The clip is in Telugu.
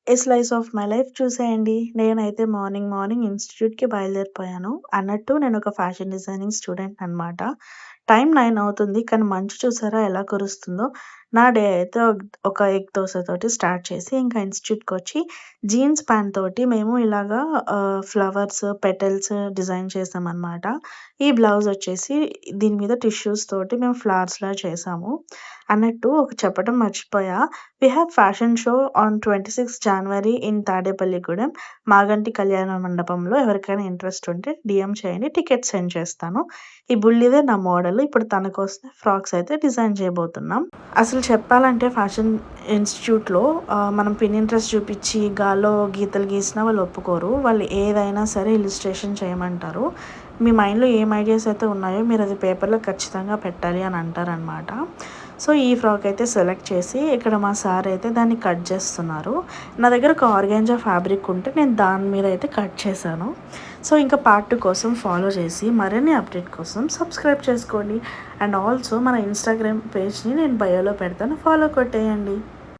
A slice of my life చూసేయండి. నేనైతే మార్నింగ్ ఇన్‌స్టిట్యూట్‌కి బయలుదేరిపోయాను. అన్నట్టు నేనొక ఫ్యాషన్ డిజైనింగ్ స్టూడెంట్ అనమాట. టైం 9 అవుతుంది. కానీ మంచు చూసారా ఎలా కురుస్తుందో. నా డే అయితే ఒక ఎగ్ దోసతోటి స్టార్ట్ చేసి ఇంకా ఇన్‌స్టిట్యూట్‌కొచ్చి జీన్స్ ప్యాంట్ తోటి మేము ఇలాగా ఫ్లవర్స్, పెటల్స్ డిజైన్ చేసామనమాట. ఈ బ్లౌజ్ వచ్చేసి దీని మీద టిష్యూస్ తోటి మేము ఫ్లవర్స్‌లా చేసాము. అన్నట్టు చెప్పడం మర్చిపోయా. We have fashion show on 26 January in Tadepalligudem. Maganti Kalyana మండపంలో ఎవరికైనా ఇంట్రెస్ట్ ఉంటే డీఎం చేయండి. టికెట్స్ సెండ్ చేస్తాను. ఈ బుల్లిదే నా మోడల్. ఇప్పుడు తన కోసమే ఫ్రాక్స్ అయితే డిజైన్ చేయబోతున్నాం. అసలు చెప్పాలంటే ఫ్యాషన్ ఇన్‌స్టిట్యూట్‌లో మనం పిన్ ఇంట్రెస్ట్ చూపించి గాల్లో గీతలు గీసినా వాళ్ళు ఒప్పుకోరు. వాళ్ళు ఏదైనా సరే ఇల్లుస్ట్రేషన్ చేయమంటారు. మీ మైండ్‌లో ఏం ఐడియాస్ అయితే ఉన్నాయో మీరు అది పేపర్‌లో ఖచ్చితంగా పెట్టాలి అని అంటారనమాట. సో, ఈ ఫ్రాక్ అయితే సెలెక్ట్ చేసి ఇక్కడ మా సార్ అయితే దాన్ని కట్ చేస్తున్నారు. నా దగ్గర ఒక ఆర్గాంజా ఫ్యాబ్రిక్ ఉంటే నేను దాని మీద అయితే కట్ చేశాను. సో, ఇంకా పార్ట్ 2 కోసం ఫాలో చేసి మరిన్ని అప్డేట్ కోసం సబ్స్క్రైబ్ చేసుకోండి. అండ్ ఆల్సో మన ఇన్‌స్టాగ్రామ్ పేజ్‌ని నేను బయోలో పెడతాను. ఫాలో కొట్టేయండి.